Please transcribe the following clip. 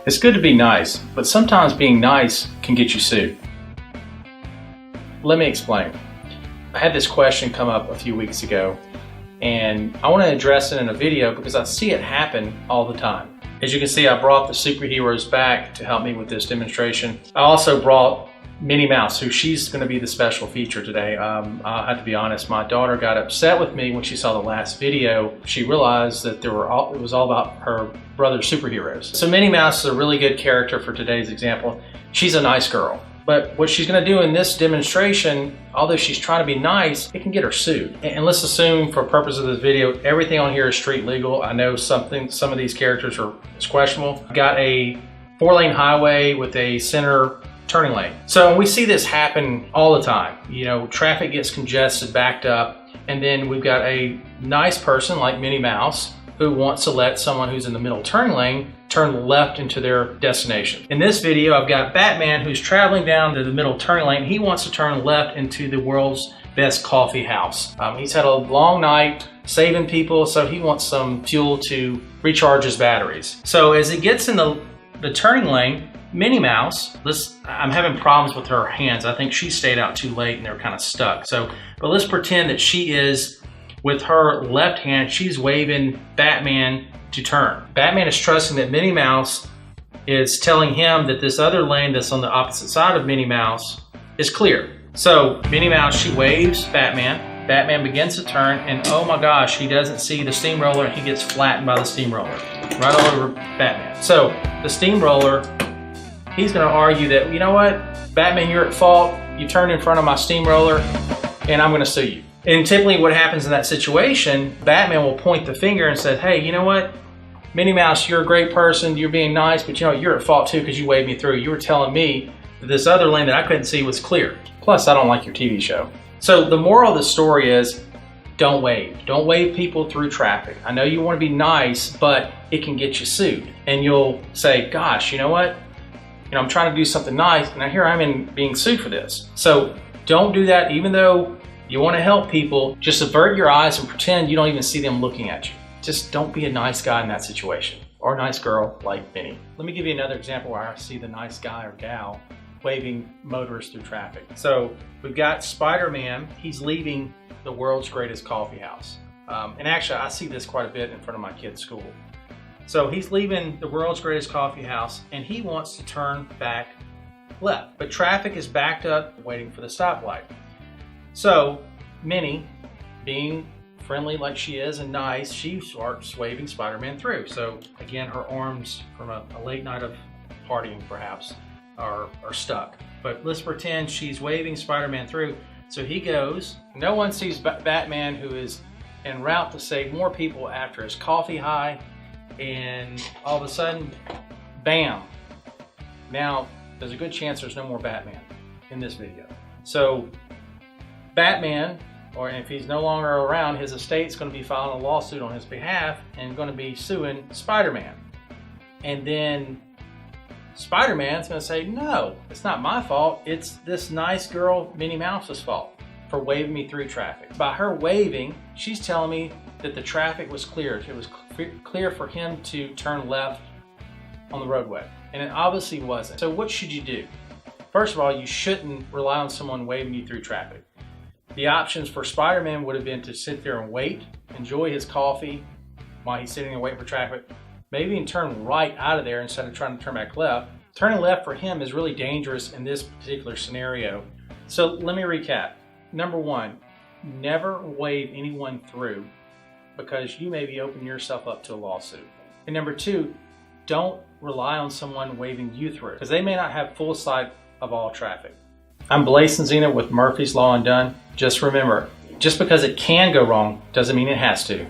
It's good to be nice, but sometimes being nice can get you sued. Let me explain. I had this question come up a few weeks ago, and I want to address it in a video because I see it happen all the time. As you can see, I brought the superheroes back to help me with this demonstration. I also brought Minnie Mouse, who she's going to be the special feature today. I have to be honest, my daughter got upset with me when she saw the last video. She realized that it was all about her brother's superheroes. So Minnie Mouse is a really good character for today's example. She's a nice girl. But what she's going to do in this demonstration, although she's trying to be nice, it can get her sued. And let's assume, for purpose of this video, everything on here is street legal. I know some of these characters is questionable. Got a 4-lane highway with a center turning lane. So we see this happen all the time. You know, traffic gets congested, backed up, and then we've got a nice person like Minnie Mouse who wants to let someone who's in the middle turning lane turn left into their destination. In this video, I've got Batman who's traveling down to the middle turning lane. He wants to turn left into the world's best coffee house. He's had a long night saving people, so he wants some fuel to recharge his batteries. So as it gets in the turning lane, Minnie Mouse, I'm having problems with her hands. I think she stayed out too late and they're kind of stuck. But let's pretend that she is, with her left hand, she's waving Batman to turn. Batman is trusting that Minnie Mouse is telling him that this other lane that's on the opposite side of Minnie Mouse is clear. So Minnie Mouse, she waves Batman. Batman begins to turn, and oh my gosh, he doesn't see the steamroller and he gets flattened by the steamroller right all over Batman. So the steamroller, he's going to argue that, you know what, Batman, you're at fault. You turned in front of my steamroller and I'm going to sue you. And typically what happens in that situation, Batman will point the finger and say, hey, you know what, Minnie Mouse, you're a great person. You're being nice, but you know, you're at fault too because you waved me through. You were telling me that this other lane that I couldn't see was clear. Plus, I don't like your TV show. So the moral of the story is, don't wave. Don't wave people through traffic. I know you want to be nice, but it can get you sued. And you'll say, gosh, you know what? You know, I'm trying to do something nice, and here I'm being sued for this. So don't do that. Even though you want to help people, just avert your eyes and pretend you don't even see them looking at you. Just don't be a nice guy in that situation, or a nice girl like Minnie. Let me give you another example where I see the nice guy or gal waving motorists through traffic. So we've got Spider-Man. He's leaving the world's greatest coffee house. And actually, I see this quite a bit in front of my kid's school. So he's leaving the world's greatest coffee house and he wants to turn back left, but traffic is backed up waiting for the stoplight. So Minnie, being friendly like she is and nice, she starts waving Spider-Man through. So again, her arms from a late night of partying perhaps are stuck. But let's pretend she's waving Spider-Man through. So he goes, no one sees Batman, who is en route to save more people after his coffee high, and all of a sudden, bam. Now, there's a good chance there's no more Batman in this video. So Batman, or if he's no longer around, his estate's going to be filing a lawsuit on his behalf and going to be suing Spider-Man. And then Spider-Man's going to say, no, it's not my fault. It's this nice girl, Minnie Mouse's fault for waving me through traffic. By her waving, she's telling me that the traffic was clear. It was clear for him to turn left on the roadway. And it obviously wasn't. So what should you do? First of all, you shouldn't rely on someone waving you through traffic. The options for Spider-Man would have been to sit there and wait, enjoy his coffee while he's sitting there waiting for traffic, maybe even turn right out of there instead of trying to turn back left. Turning left for him is really dangerous in this particular scenario. So let me recap. Number one, never wave anyone through because you may be opening yourself up to a lawsuit. And number two, don't rely on someone waving you through because they may not have full sight of all traffic. I'm Blase with Murphy's Law Undone. Just remember, just because it can go wrong doesn't mean it has to.